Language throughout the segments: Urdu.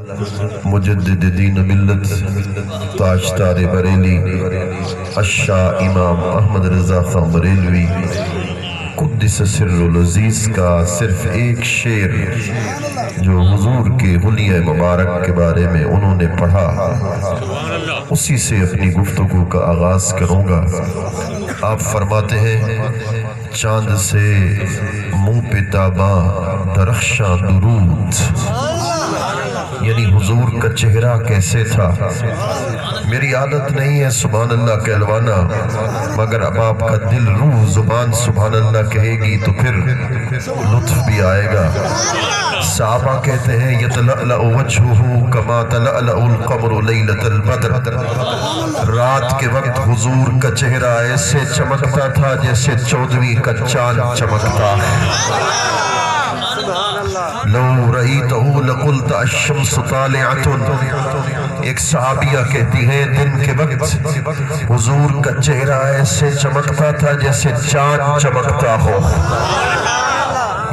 مجدد دین ملت تاجدار بریلی الشاہ امام احمد رضا خان بریلوی قدس سر العزیز کا صرف ایک شعر جو حضور کے حلیہ مبارک کے بارے میں انہوں نے پڑھا، اسی سے اپنی گفتگو کا آغاز کروں گا۔ آپ فرماتے ہیں چاند سے منہ پہ تاباں درخشاں درود، یعنی حضور کا چہرہ کیسے تھا۔ میری عادت نہیں ہے سبحان اللہ کہلوانا، مگر اب آپ کا دل روح زبان سبحان اللہ کہے گی تو پھر لطف بھی آئے گا۔ صحابہ کہتے ہیں یتلألأ وجہہ کما تلألأ القمر لیلۃ البدر، رات کے وقت حضور کا چہرہ ایسے چمکتا تھا جیسے 14ویں کا چاند چمکتا ہے۔ لو رأیتہ لقلت الشمس طالعۃ، ایک صحابیہ کہتی ہے دن کے وقت حضور کا چہرہ ایسے چمکتا تھا جیسے چاند چمکتا ہو،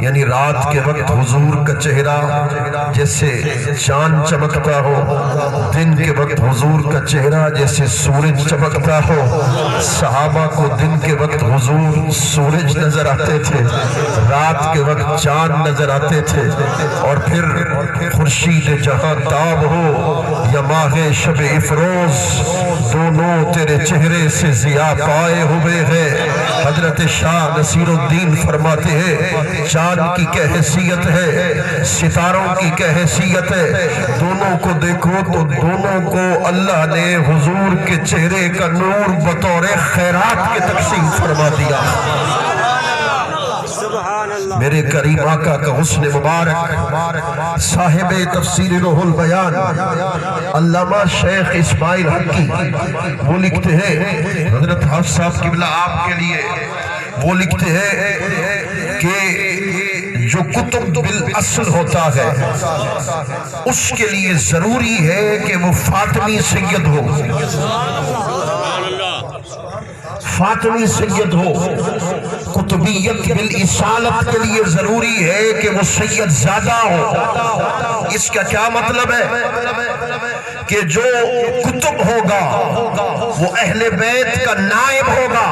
یعنی رات کے وقت حضور کا چہرہ جیسے چاند چمکتا ہو، دن کے وقت حضور کا چہرہ جیسے سورج چمکتا ہو۔ صحابہ کو دن کے وقت حضور سورج نظر آتے تھے، رات کے وقت چاند نظر آتے تھے، اور پھر خورشید جہاں تاب ہو یا ماہ شب افروز، دونوں تیرے چہرے سے ضیاء پائے ہوئے ہیں۔ حضرت شاہ نصیر الدین فرماتے ہیں چاند کی کیا حیثیت ہے، ستاروں کی کیا حیثیت ہے، دونوں کو دیکھو تو دونوں کو اللہ نے حضور کے چہرے کا نور بطور خیرات کے تقسیم فرما دیا۔ میرے کریم آقا کا حسن مبارک صاحب تفسیر روح البیان علامہ شیخ اسماعیل حقی وہ لکھتے ہیں، حضرت حافظ صاحب قبلہ آپ کے لیے وہ لکھتے ہیں کہ جو کتب بالاصل ہوتا ہے اس کے لیے ضروری ہے کہ وہ فاطمی سید ہو، فاطمی سید ہو۔ قطبیت بالاصالت کے لیے ضروری ہے کہ وہ سید زادہ ہو۔ اس کا کیا مطلب ہے کہ جو کتب ہوگا وہ اہل بیت کا نائب ہوگا،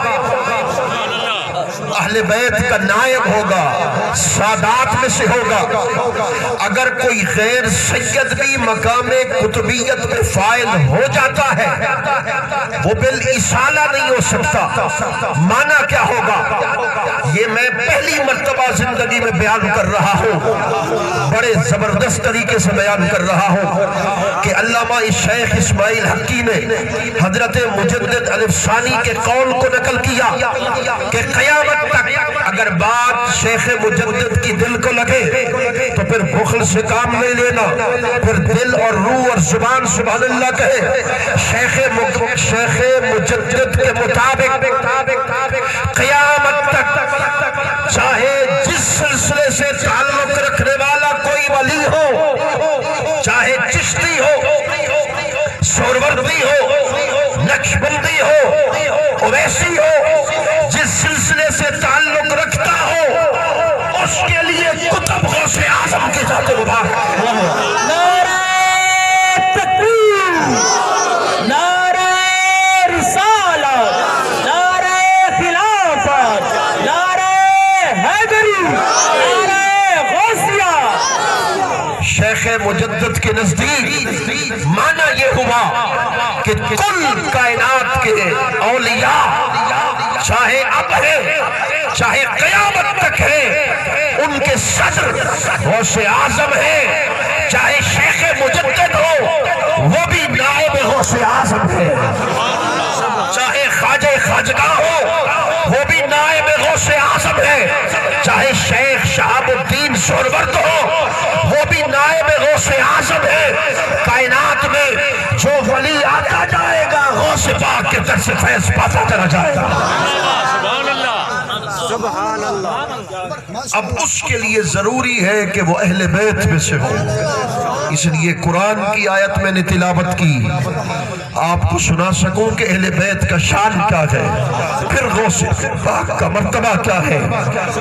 اہل بیت کا نائب ہوگا، سادات میں سے ہوگا۔ اگر کوئی غیر سید بھی مقام قطبیت میں فائل ہو جاتا ہے وہ بالاصالہ نہیں ہو سکتا۔ معنی کیا ہوگا یہ میں پہلی مرتبہ زندگی میں بیان کر رہا ہوں، بڑے زبردست طریقے سے بیان کر رہا ہوں کہ علامہ شیخ اسماعیل حقی نے حضرت مجدد الف ثانی کے قول کو نقل کیا کہ قیامت تک اگر بات شیخ مجدد کی دل کو لگے تو پھر بخل سے کام نہیں لینا، پھر دل اور روح اور زبان سبحان اللہ کہے۔ شیخ مجدد کے مطابق قیامت تک چاہے جس سلسلے سے تعلق رکھنے والا کوئی ولی ہو، چاہے چشتی ہو، سہروردی ہو، نقشبندی ہو، اویسی ہو، جس سلسلے سے تعلق رکھتا ہو اس کے لیے کتب غوث اعظم کی ذات مبارک۔ نعرہ تکبیر، نعرہ رسالت، نعرہ خلافت، نعرہ حیدری، نعرہ غوثیہ۔ شیخ مجدد کے نزدیک معنی یہ ہوا کہ کل کائنات کے اولیاء چاہے اب ہے چاہے قیامت تک ہے ان کے صدر غوث اعظم ہے، چاہے شیخ مجدد ہو وہ بھی نائب غوث اعظم ہے، چاہے خواجہ خواجگاہ ہو وہ بھی نائب غوث اعظم ہے، چاہے شیخ شہاب الدین سہرورد ہو وہ بھی نائب غوث اعظم ہے۔ کائنات میں جو ولی آتا جائے گا غوث پاک کے در سے فیض پاتا چلا جائے گا۔ سبحان اللہ۔ اب اس کے لیے ضروری ہے کہ وہ اہل بیت میں سے ہو. اس لیے قرآن کی آیت میں نے تلاوت کی آپ کو سنا سکوں کہ اہل بیت کا شان کیا ہے, پھر غوث پاک کا مرتبہ کیا ہے.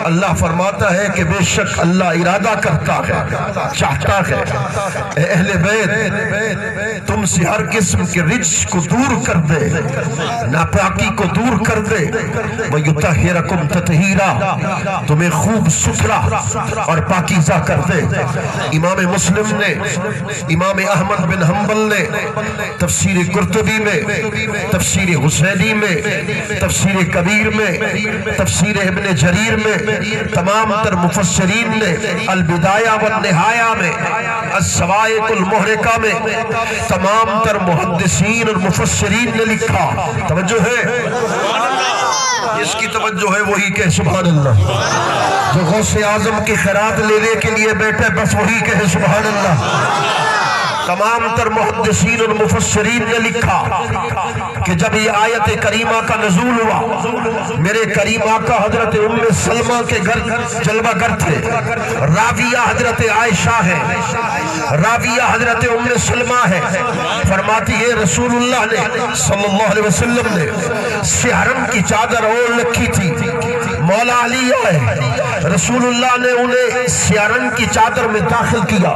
اللہ فرماتا ہے کہ بے شک اللہ ارادہ کرتا ہے, چاہتا ہے اے اہل بیت تم سے ہر قسم کے رجس کو دور کر دے, ناپاکی کو دور کر دے, وَيُطَهِّرَكُمْ تَطْهِيرًا تمہیں خوب ستھرا اور پاکیزہ کر دے. امام مسلم نے, امام احمد بن حنبل نے تفسیر قرطبی میں, تفسیر حسینی میں, تفسیر کبیر میں, تفسیر ابن جریر میں, تمام تر مفسرین نے البدایہ والنہایہ میں, السوائق المحرقہ میں, تمام تر محدثین اور مفسرین نے لکھا. توجہ ہے, جس کی توجہ ہے وہی کہ سبحان اللہ. جو غوث اعظم کی خیرات لینے کے لیے بیٹھے بس وہی کہ سبحان اللہ. تمام تر محدثین اور مفسرین نے لکھا کہ جب یہ آیت کریمہ کا نزول ہوا, میرے کریم آقا حضرت ام سلمہ کے گھر جلوہ گر تھے. راویہ حضرت عائشہ ہے, راویہ حضرت ام سلمہ ہے. فرماتی ہے رسول اللہ نے صلی اللہ علیہ وسلم نے سہرن کی چادر اوڑھ رکھی تھی. مولا علی آئے, رسول اللہ نے انہیں سیارن کی چادر میں داخل کیا.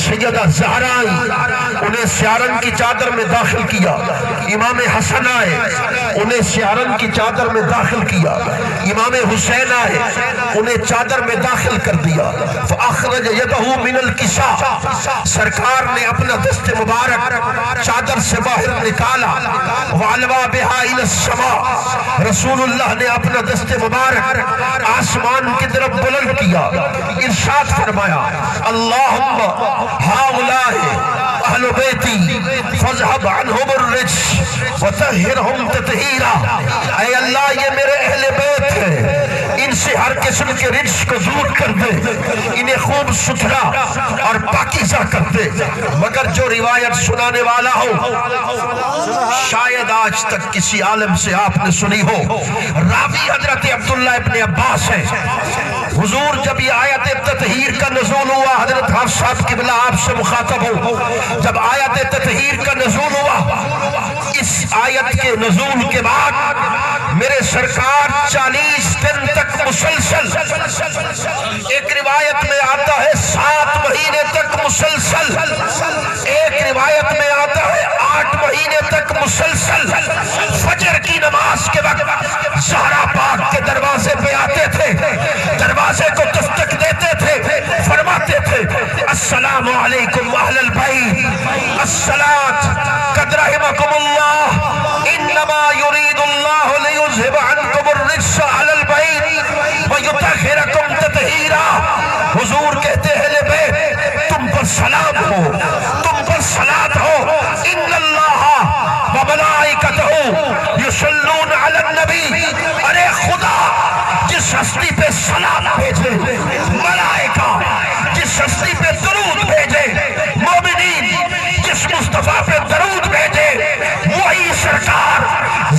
سیدہ زہرا آئی, انہیں سیارن کی چادر میں داخل کیا. امام حسن آئے, انہیں سیارن کی چادر میں داخل کیا. امام حسین آئے, انہیں چادر میں داخل کر دیا. فاخرج یدہ من الکساء سرکار نے اپنا دست مبارک چادر سے باہر نکالا. وعلوا بہا الی السماء رسول اللہ نے اپنا دست مبارک آسمان کی طرف بلند کیا. ارشاد فرمایا اللہم ہؤلاء اہل بیتی فاذھب عنہم الرجس وطہرہم تطہیرا. اے اللہ یہ میرے اہل بیت ہیں, ان سے ہر قسم کے رجس کو دور کر دے, انہیں خوب ستھرا اور پاکیزہ کر دے. مگر جو روایت سنانے والا ہو شاید آج تک کسی عالم سے آپ نے سنی ہو. راوی حضرت عبداللہ ابن عباس ہے. حضور جب یہ آیت تطہیر کا نزول ہوا, حضرت حفص صاحب قبلہ آپ سے مخاطب ہو, جب آیت تطہیر کا نزول ہوا, اس آیت کے نزول کے بعد میرے سرکار 40 دن تک مسلسل, ایک روایت میں آتا ہے 7 مہینے تک مسلسل, ایک روایت میں آتا ہے 8 مہینے تک مسلسل فجر کی نماز کے وقت زہرا پاک کے دروازے پہ آتے تھے, دروازے کو دستک دیتے تھے, فرماتے تھے السلام علیکم اہل البیت الصلاۃ قد رحمکم اللہ انما یرید اللہ لیذھب عنکم الرجس اہل البیت ویطہرکم تطہیرا. حضور کہتے ہیں اہل بیت تم پر سلام ہو, تم پر صلاۃ ہو. ان اللہ وملائکتہ یصلون علی النبی. ارے خدا جس ہستی پہ صلاۃ بھیجے, ملائکہ جس ہستی پہ درود بھیجے, مومنین جس مصطفیٰ پہ درود بھیجے, وہی سرکار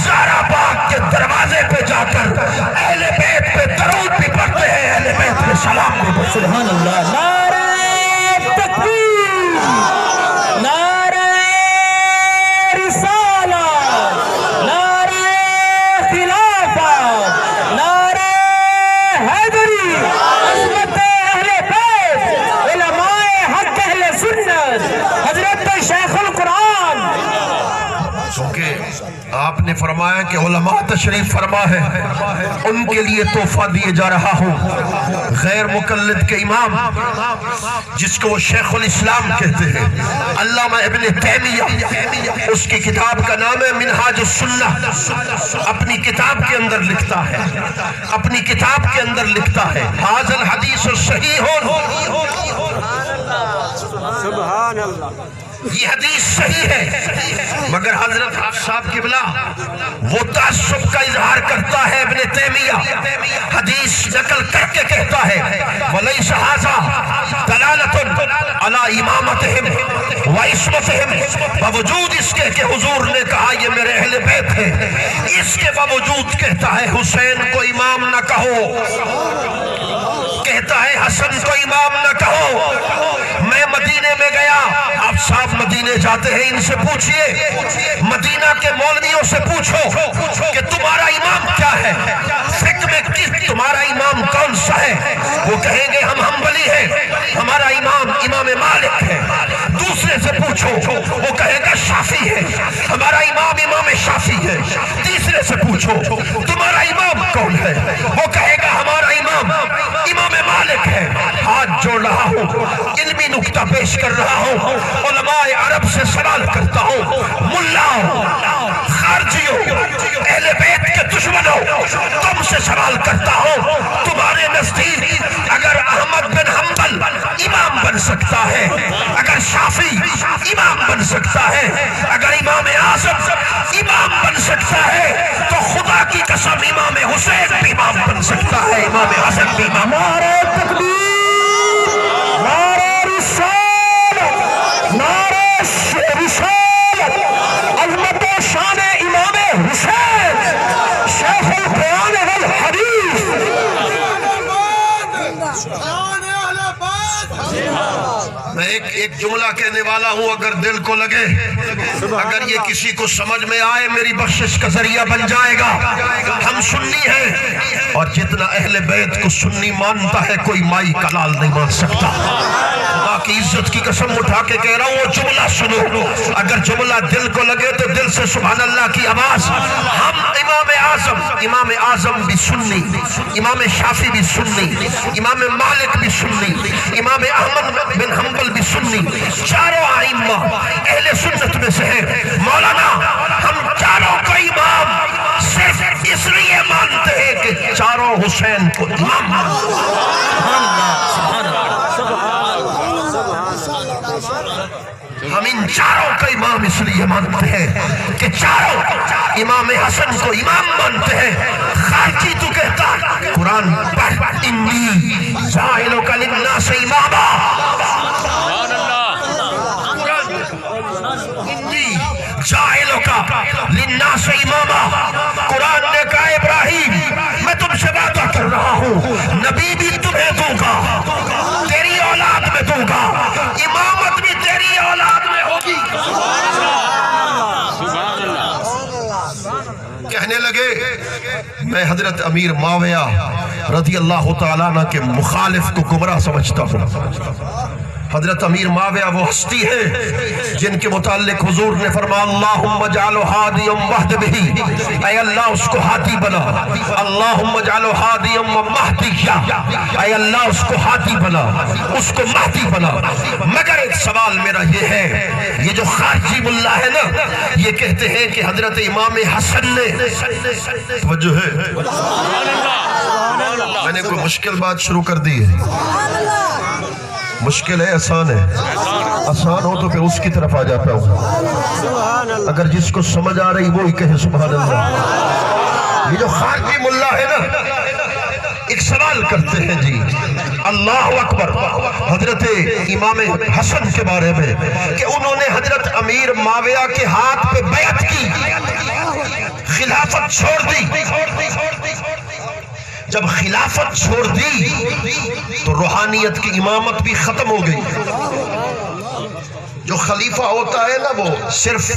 زہرا پاک کے دروازے پہ جا کر اہل بیت پہ درود بھی پڑھتے ہیں, اہل بیت پہ سلام بھی پڑھتے ہیں. سبحان اللہ. نعرہ تکبیر, نعرہ رسالت, نعرہ خلافت, نعرہ حیدری, عظمت اہل بیت, علماء حق اہل سنت, حضرت شیخ القرآن. چونکہ آپ نے فرمایا کہ علماء تشریف فرما ہے, ان کے لیے تحفہ دیے جا رہا ہوں. غیر مقلد کے امام جس کو وہ شیخ الاسلام کہتے ہیں, علامہ ابن تیمیہ, اس کی کتاب کا نام ہے منہاج السنہ. اپنی کتاب کے اندر لکھتا ہے, اپنی کتاب کے اندر لکھتا ہے ھذا الحدیث صحیح. سبحان اللہ. یہ حدیث صحیح ہے, مگر حضرت حفص صاحب قبلہ وہ تعصب کا اظہار کرتا ہے. ابن تیمیہ حدیث نقل کر کے کہتا ہے وَلَيْسَ هَذَا دَلَالَةٌ عَلَى إِمَامَتِهِمْ عصمتہم، باوجود اس کے کہ حضور نے کہا یہ میرے اہل بیت ہیں، اس کے باوجود کہتا ہے حسین کو امام نہ کہو، کہتا ہے حسن کو امام نہ کہو۔ میں مدینے میں گیا، آپ صاحب مدینے جاتے ہیں، ان سے پوچھئے، مدینہ کے مولویوں سے پوچھو کہ تمہارا امام کیا ہے، فقہ میں تمہارا امام کون سا ہے؟ وہ کہیں گے ہم حنبلی ہیں، ہمارا امام امام مالک ہے۔ دوسرے سے پوچھو، وہ کہے گا شافعی ہے، ہمارا امام امام شافعی ہے۔ تیسرے سے پوچھو تمہارا امام کون ہے، وہ کہے گا ہمارا امام امام مالک ہے۔ ہاتھ جوڑ رہا ہوں، علمی نکتہ پیش کر رہا ہوں، علماء عرب سے سوال کرتا ہوں، ملاؤں، خارجیوں، اہل بیت کے دشمنوں، تم سے سوال کرتا ہوں، تمہارے نزدیک اگر احمد بن حنبل امام بن سکتا ہے، اگر شافعی امام بن سکتا ہے، اگر امام اعظم امام بن سکتا ہے، تو خدا کی قسم امام حسین بھی امام بن سکتا ہے، امام حسن بھی امام۔ نعرہ تکبیر، نعرہ رسالت، نعرہ رسالت، عظمت و شان امام حسین شیخ القرآن والحدیث۔ میں ایک جملہ کہنے والا ہوں، اگر دل کو لگے، اگر یہ کسی کو سمجھ میں آئے، میری بخشش کا ذریعہ بن جائے گا۔ ہم سنی ہیں، اور جتنا اہل بیت کو سنی مانتا ہے کوئی مائی کا لال نہیں مان سکتا۔ خدا کی عزت کی قسم اٹھا کے کہہ رہا ہوں، وہ جملہ سنو، اگر جملہ دل کو لگے تو دل سے سبحان اللہ کی آواز۔ ہم امام اعظم بھی سنی، امام شافعی بھی سنی، امام مالک بھی سنی، امام احمد بن حنبل بھی سنی، چاروں ائمہ اہل سنت میں سے ہیں۔ مولانا ہم چاروں کو امام صرف اس لیے مانتے ہیں کہ چاروں حسین کو امام ہم ان چاروں کا امام اس لیے مانتے ہیں کہ چاروں امام حسن کو امام مانتے ہیں۔ خارجی تو کہتا قرآن پڑھ، انی جاعلک للناس اماما، انی جاعلک للناس اماما۔ قرآن نے کہا ابراہیم میں تم سے وعدہ کر رہا ہوں، نبی بھی تمہیں دوں گا، تیری اولاد میں دوں گا، امامت بھی تیری اولاد میں ہوگی۔ کہنے لگے میں حضرت امیر معاویہ رضی اللہ تعالیٰ عنہ کے مخالف کو گمراہ سمجھتا ہوں۔ حضرت امیر معاویہ وہ ہستی ہے جن کے متعلق حضور نے فرمایا اللہم اجعلہ ہادیا واہد بہ، اے اللہ اس کو ہادی بنا، اللہم اجعلہ ہادیا ومہدیا، اے اللہ اس کو ہادی بنا، اس کو مہدی بنا۔ مگر ایک سوال میرا یہ ہے، یہ جو خارجی ملا ہے نا، یہ کہتے ہیں کہ حضرت امام حسن نے توجہ ہے، میں نے کوئی مشکل بات شروع کر دی ہے؟ مشکل ہے آسان ہے؟ آسان ہو تو پھر اس کی طرف آ جاتا ہوں، اگر جس کو سمجھ آ رہی وہی کہے سبحان اللہ۔ یہ جو خارجی ملا ہے نا، ایک سوال کرتے ہیں جی اللہ اکبر حضرت امام حسن کے بارے میں کہ انہوں نے حضرت امیر معاویہ کے ہاتھ پہ بیعت کی، خلافت چھوڑ دی۔ جب خلافت چھوڑ دی تو روحانیت کی امامت بھی ختم ہو گئی۔ جو خلیفہ ہوتا ہے نا وہ صرف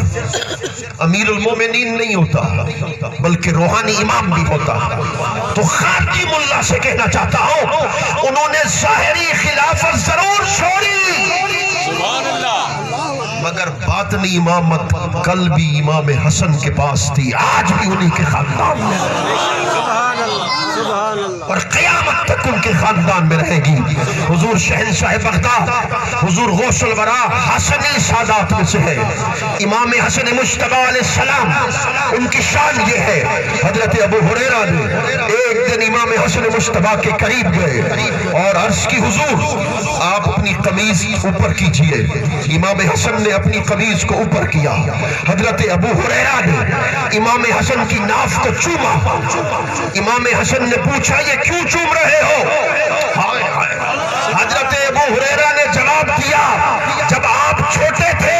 امیر المومنین نہیں ہوتا بلکہ روحانی امام بھی ہوتا۔ تو خارجی ملا سے کہنا چاہتا ہوں انہوں نے ظاہری خلافت ضرور چھوڑی مگر باطنی امامت کل بھی امام حسن کے پاس تھی، آج بھی انہی کے خاندان میں، اور قیامت تک ان کے خاندان میں رہے گی۔ حضور شہنشاہ بغداد، حضور غوث الورا حسنی سادات میں سے ہے۔ امام حسن مجتبی علیہ السلام ان کی شان یہ ہے، حضرت ابو ہریرہ نے ایک دن امام حسن مجتبی کے قریب گئے اور عرض کی حضور آپ اپنی قمیض اوپر کیجئے۔ امام حسن نے اپنی قمیض کو اوپر کیا، حضرت ابو ہریرہ نے امام حسن کی ناف کو چوما۔ امام حسن نے پوچھا یہ کیوں چوم رہے ہو؟ حضرت ابو ہریرہ نے جواب دیا جب آپ چھوٹے تھے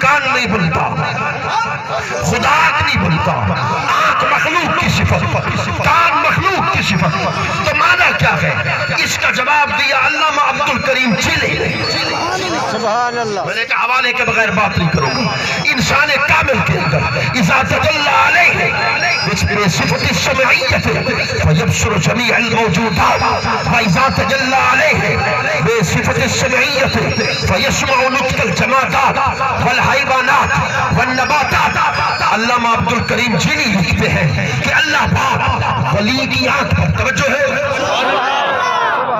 کان نہیں بنتا، خدا نہیں بنتا. آنکھ مخلوق کی صفت، کان مخلوق کی صفت. تو معنی کیا ہے؟ اس کا جواب دیا علامہ عبد الکریم چیلی نے. سبحان اللہ. میں نے کہا حوالے کے بغیر بات نہیں کروں گا. انسان کامل کے اندر اذا تجلی علیہ بصفت السمعیت فیبصر جمیع الموجودات واذا تجلی علیہ بصفت السمعیت فیسمع نطق الجمادات والحیوانات والنباتات. علامہ عبد الکریم جیلی لکھتے ہیں کہ اللہ پاک ولی کی آنکھ پر توجہ ہے.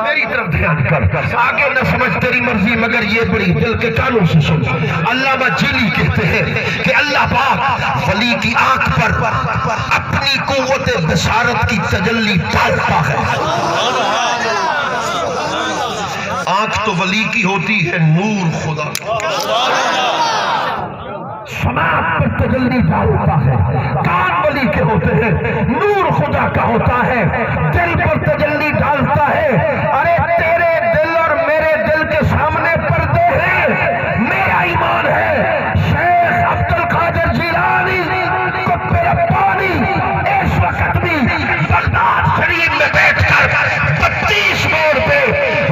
میری طرف دھیان کر، آگے نہ سمجھ تیری مرضی مگر یہ بڑی دل کے کانوں سے سن. علامہ جیلی کہتے ہیں کہ اللہ پاک ولی کی آنکھ پر اپنی قوت بصارت کی تجلی ڈالتا ہے. آنکھ تو ولی کی ہوتی ہے نور خدا، سماعت پر تجلی ڈالتا ہے. کان ولی کے ہوتے ہیں، نور خدا کا ہوتا ہے، دل پر تجلی ڈالتا ہے. ارے تیرے دل اور میرے دل کے سامنے پردے ہیں. میرا ایمان ہے شیخ عبد القادر جیلانی قطب ربانی اس وقت بھی بغداد شریف میں بیٹھ کر 32 موڑ پہ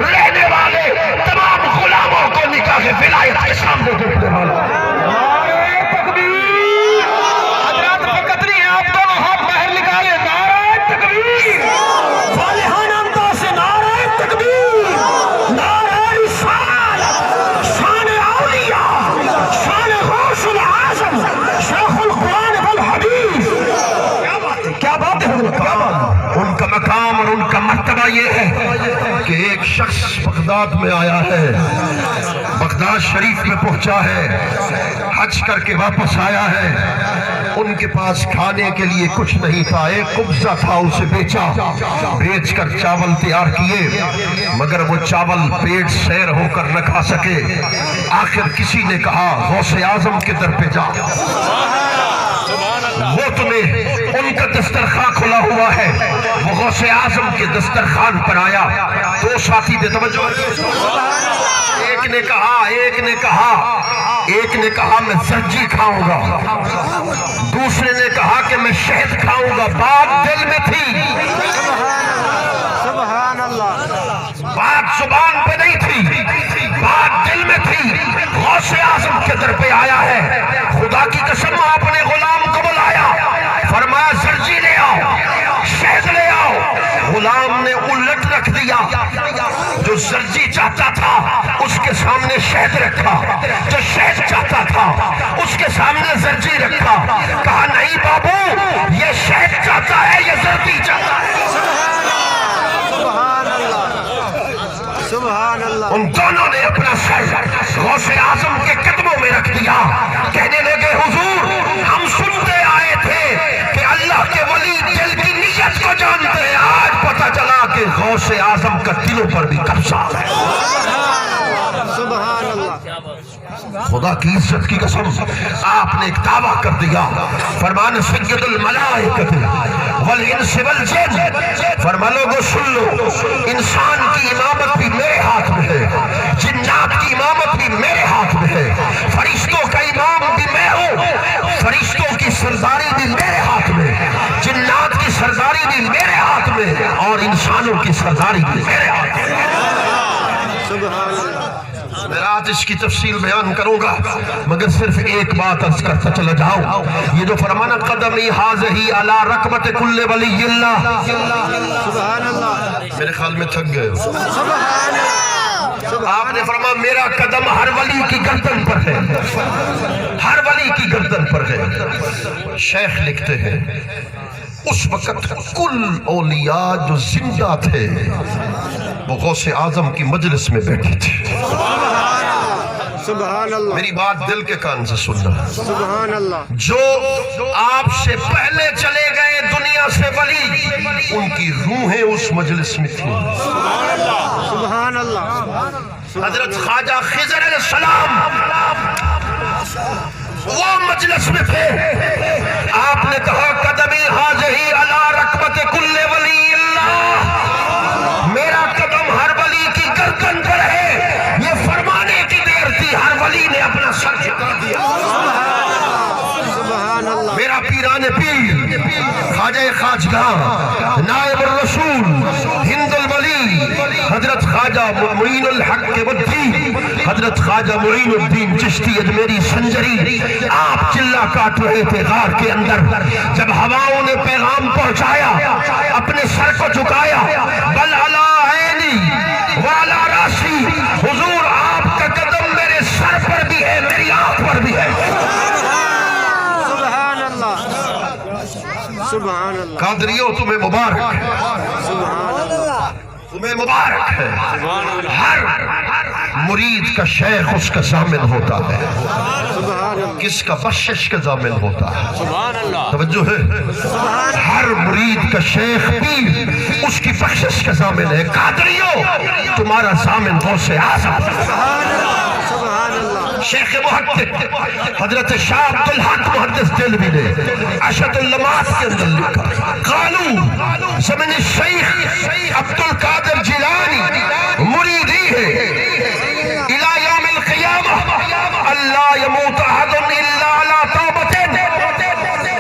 رہنے والے تمام غلاموں کو نکاح ولایت کے سامنے دیکھنے والا. ان کا مقام اور ان کا مرتبہ یہ ہے کہ ایک شخص بغداد میں آیا ہے، بغداد شریف میں پہنچا ہے، حج کر کے واپس آیا ہے. ان کے پاس کھانے کے لیے کچھ نہیں تھا، ایک قبضہ تھا، اسے بیچا، بیچ کر چاول تیار کیے، مگر وہ چاول پیٹ سیر ہو کر نہ کھا سکے. آخر کسی نے کہا غوث اعظم کے در پہ جا، وہ تمہیں، ان کا دسترخوان کھلا ہوا ہے. وہ غوث اعظم کے دسترخوان پر آیا. دو ساتھی دے توجہ. ایک نے کہا میں سبزی کھاؤں گا، دوسرے نے کہا کہ میں شہد کھاؤں گا. بات دل میں تھی، سبحان اللہ. بات زبان پہ نہیں تھی، بات دل میں تھی. غوث اعظم کے در پہ آیا ہے. خدا کی قسم اپنے غلام کو بلایا، فرمایا سرجی لے آؤ، شہد لے آؤ. غلام نے الٹ رکھ دیا، جو سرجی چاہتا تھا اس کے سامنے شہد رکھا، جو شہد چاہتا تھا اس کے سامنے زرجی رکھا. کہا نہیں بابو، یہ شہد چاہتا ہے، یہ زرجی چاہتا ہے. سبحان اللہ. ان دونوں نے اپنا سر غوث اعظم کے قدموں میں رکھ دیا. کہنے لگے حضور، ہم سنتے آئے تھے کہ اللہ کے ولی دل کی نیت کو جانتے ہیں. آج پتہ چلا کہ غوث اعظم کا دلوں پر بھی قبضہ ہے. سبحان اللہ. خدا کی عزت کی قسم آپ نے ایک دعویٰ کر دیا. فرمان سید الملائکۃ والانس والجن. فرما لوگو سن لو، انسان کی امامت بھی میرے ہاتھ میں ہے، جنات کی امامت بھی میرے ہاتھ میں ہے، فرشتوں کا امام بھی میں ہوں، فرشتوں کی سرداری بھی میرے ہاتھ میں، جنات کی سرداری بھی میرے ہاتھ میں، اور انسانوں کی سرداری بھی میرے ہاتھ میں. سبحان اللہ. میں آج اس کی تفصیل بیان کروں گا، مگر صرف ایک بات عرض کرتا چلا جاؤں. یہ جو فرمانا قدمی حاضہی علی رکبت کل ولی اللہ، سبحان اللہ. میرے خیال میں تھک گئے. سبحان اللہ. آپ نے فرمایا میرا قدم ہر ولی کی گردن پر ہے، ہر ولی کی گردن پر ہے. شیخ لکھتے ہیں اس وقت کل اولیاء جو زندہ تھے وہ غوث اعظم کی مجلس میں بیٹھے تھے. سبحان اللہ. میری بات دل کے کان سے سننا. سبحان اللہ. جو آپ سے پہلے چلے گئے دنیا سے ولی، ان کی روحیں اس مجلس میں تھیں. سبحان اللہ. حضرت خواجہ خضر علیہ السلام وہ مجلس میں تھے. آپ نے کہا قدمی حاضہی علی رکبت کل ولی اللہ، میرا قدم ہر ولی کی گردن پر ہے. یہ فرما میرا پیران پیر خواجہ خواجگاہ نائب الرسول ہند الولی حضرت خواجہ معین الحق کے بدی حضرت خواجہ معین الدین چشتی اجمیری سنجری آپ چلا کاٹ رہے تھے غار کے اندر جب ہواؤں نے پیغام پہنچایا اپنے سر کو جھکایا بل علی عینی والا راسی حضور آپ کا قدم میرے سر پر بھی ہے میری آنکھ پر بھی ہے سبحان اللہ قادریوں تمہیں مبارک ہے تمہیں مبارک ہے ہر مرید کا شیخ اس کا ضامن ہوتا ہے کس کا بخشش کا ضامن ہوتا ہے توجہ ہے ہر مرید کا شیخ پیر اس کی بخشش کا ضامن ہے قادریوں تمہارا ضامن غوث اعظم شیخ محقق حضرت شاہ عبدالحق محدث دہلوی نے اشد اللمات کے اندر لکھا قالو زمن الشیخ عبدالقادر جیلانی مریدی ہے الى یوم القیامہ اللہ یموت احد الا علی توبت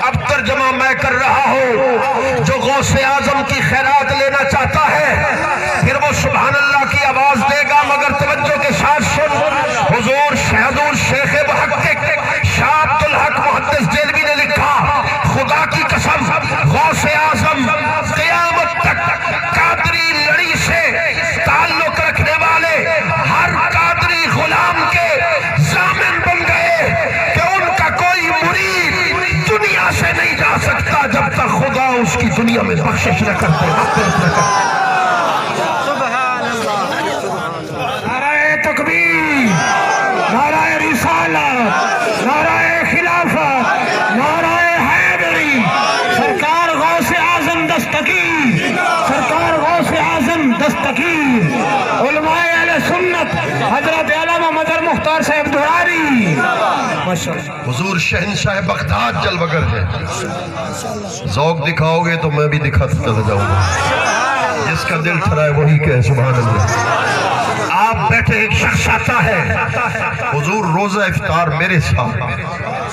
اب ترجمہ میں کر رہا ہوں جو غوث اعظم کی خیرات لینا چاہتا ہے پھر وہ سبحان اللہ کی آواز دے گا مگر توجہ کے ساتھ سن حضور شہدور شیخ محقق شاہ عبدالحق محدث دہلوی نے لکھا خدا کی قسم غوث اعظم قیامت تک قادری لڑی سے تعلق رکھنے والے ہر قادری غلام کے ضامن بن گئے کہ ان کا کوئی مرید دنیا سے نہیں جا سکتا جب تک خدا اس کی دنیا میں بخشش نہ کرتے مغفرت نہ کرتے نعرہ تکبیر نعرہ رسالت نعرہ خلافت نعرہ حیدری سرکار غوث اعظم دستگیر سرکار غوث اعظم دستگیر علماء اہل سنت حضرت علامہ مظہر مختار صاحب دھراری حضور شہنشاہ بغداد جلوگر ہے ذوق دکھاؤ گے تو میں بھی دکھاتا چلا جاؤں گا جس کا دل ٹھرائے وہی کہے سبحان اللہ آپ بیٹھے ایک شخص آتا ہے حضور روزہ افطار میرے ساتھ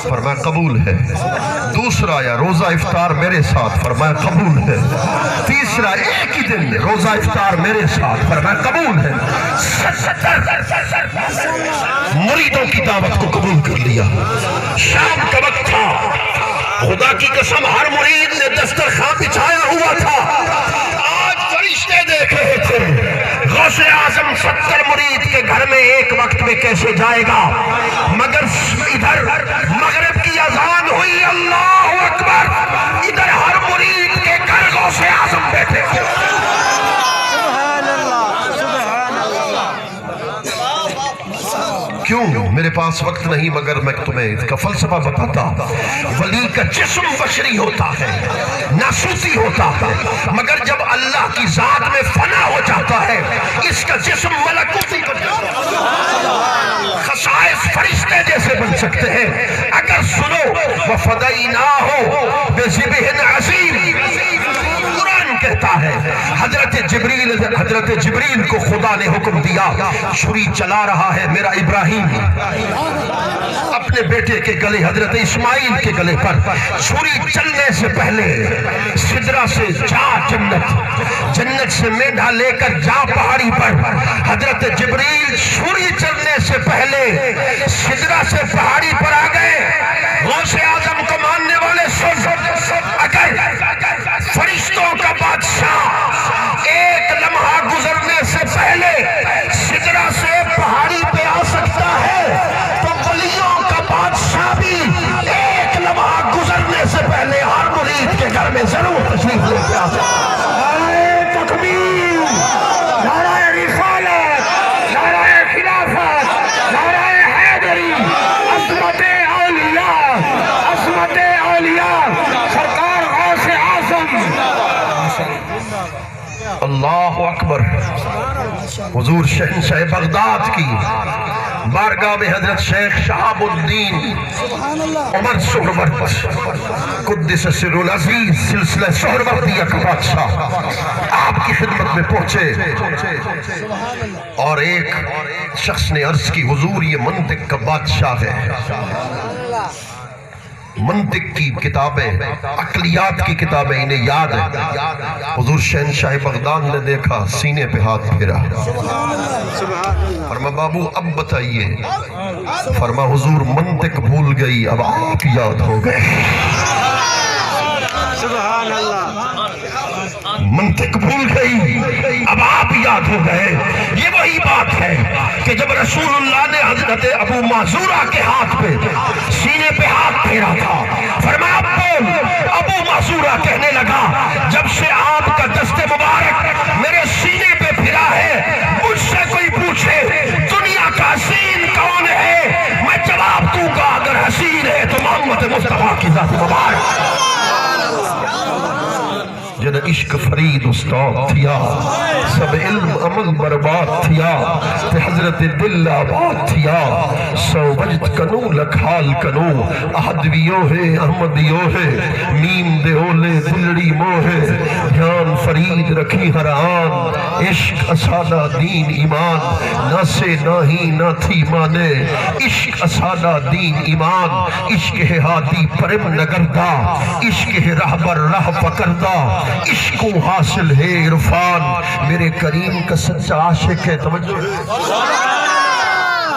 فرمایا قبول ہے دوسرا یا روزہ افطار میرے ساتھ فرمایا قبول ہے تیسرا ایک ہی دن روزہ افطار میرے ساتھ فرمایا قبول ہے 70 مریدوں کی دعوت کو قبول کر لیا شام کا وقت تھا خدا کی قسم ہر مرید نے دسترخوان بچھایا ہوا تھا آج فرشتے دیکھ رہے تھے غوث اعظم 70 مرید کے گھر میں ایک وقت میں کیسے جائے گا مگر ادھر مغرب کی اذان ہوئی اللہ اکبر ادھر ہر مرید کے گھر غوث اعظم بیٹھے تھے کیوں میرے پاس وقت نہیں مگر میں تمہیں اس کا فلسفہ بتاتا ولی کا جسم بشری ہوتا ہے ناسوتی ہوتا ہے مگر جب اللہ کی ذات میں فنا ہو جاتا ہے اس کا جسم ملکوتی بن جاتا ہے خصائص فرشتے جیسے بن سکتے ہیں اگر سنو وَفَدَيْنَاهُ بِذِبْحٍ عَظِيمٍ قرآن کہتا ہے حضرت جبریل کو خدا نے حکم دیا چھری چلا رہا ہے میرا ابراہیم اپنے بیٹے کے گلے حضرت اسماعیل کے گلے پر چھری چلنے سے پہلے سدرہ سے جا جنت سے مینڈھا لے کر جا پہاڑی پر حضرت جبریل چھری چلنے سے پہلے سدرہ سے پہاڑی پر آ گئے غوث اعظم کو ماننے والے سن اگر فرشتوں کا بادشاہ ایک لمحہ گزرنے سے پہلے سدرہ سے پہاڑی پہ آ سکتا ہے تو ولیوں کا بادشاہ بھی ایک لمحہ گزرنے سے پہلے ہر مرید کے گھر میں ضرور تشریف لے کے آ سکتا ہے نعرہ تکبیر نعرہ رسالت نعرہ خلافت نعرہ حیدری عظمت اولیاء سرکار غوث اعظم اللہ اکبر حضور شہنشاہ بغداد کی بارگاہ میں حضرت شیخ شہاب الدین عمر سہروردی قدس سر العزیز سلسلہ سہروردیہ کا بادشاہ آپ کی خدمت میں پہنچے اور ایک شخص نے عرض کی حضور یہ منطق کا بادشاہ ہے، منطق کی کتابیں، عقلیات کی کتابیں انہیں یاد ہیں۔ حضور شہنشاہ بغداد نے دیکھا، سینے پہ ہاتھ پھیرا، فرما بابو اب بتائیے، فرما حضور منطق بھول گئی، اب آپ یاد ہو گئے۔ سبحان اللہ، منطق بھول گئی، اب آپ یاد ہو گئے۔ یہ وہی بات ہے کہ جب رسول اللہ نے حضرت ابو معذورہ کے ہاتھ پہ سینے پہ ہاتھ پھیرا تھا، فرمایا بول۔ ابو معذورہ کہنے لگا جب سے آپ کا دست مبارک میرے سینے پہ پھرا ہے، مجھ سے کوئی پوچھے دنیا کا حسین کون ہے، میں جواب دوں گا اگر حسین ہے تو محمد مصطفیٰ کی ذات مبارک۔ جن عشق فرید استاد تھیا، سب علم عمل برباد تھیا، تے حضرت دل آباد تھیا، سو وجد کنو لکھال کنو، احدویو ہے احمدیو ہے، میم دے اولے دلڑی موہے، دھیان فرید رکھی ہر آن، عشق اسادہ دین ایمان، نہ سے نہ ہی نہ تھی مانے، عشق اسادہ دین ایمان، عشق ہے ہادی پرم نگردہ، عشق ہے رہبر راہ پکردہ، عشق کو حاصل ہے عرفان، میرے کریم کا سچا عاشق ہے۔ توجہ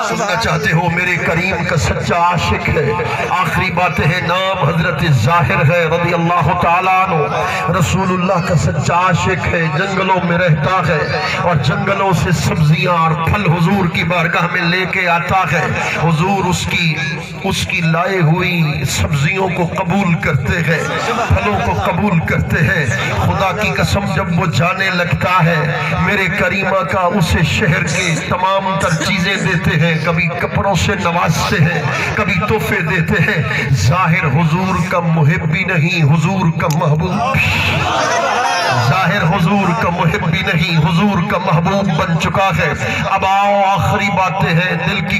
سننا چاہتے ہو؟ میرے کریم کا سچا عاشق ہے۔ آخری بات ہے، نام حضرت ظاہر ہے رضی اللہ تعالیٰ عنہ، رسول اللہ کا سچا عاشق ہے، جنگلوں میں رہتا ہے اور جنگلوں سے سبزیاں اور پھل حضور کی بارگاہ میں لے کے آتا ہے، حضور اس کی لائے ہوئی سبزیوں کو قبول کرتے ہیں، پھلوں کو قبول کرتے ہیں۔ خدا کی قسم جب وہ جانے لگتا ہے، میرے کریمہ کا اسے شہر کے تمام تر چیزیں دیتے ہیں، کبھی کپڑوں سے نوازتے ہیں، کبھی تحفے دیتے ہیں۔ ظاہر حضور کا محب بھی نہیں، حضور کا محبوب، ظاہر حضور کا محب بھی نہیں، حضور کا محبوب بن چکا ہے۔ اب آؤ آخری باتیں ہیں، دل کی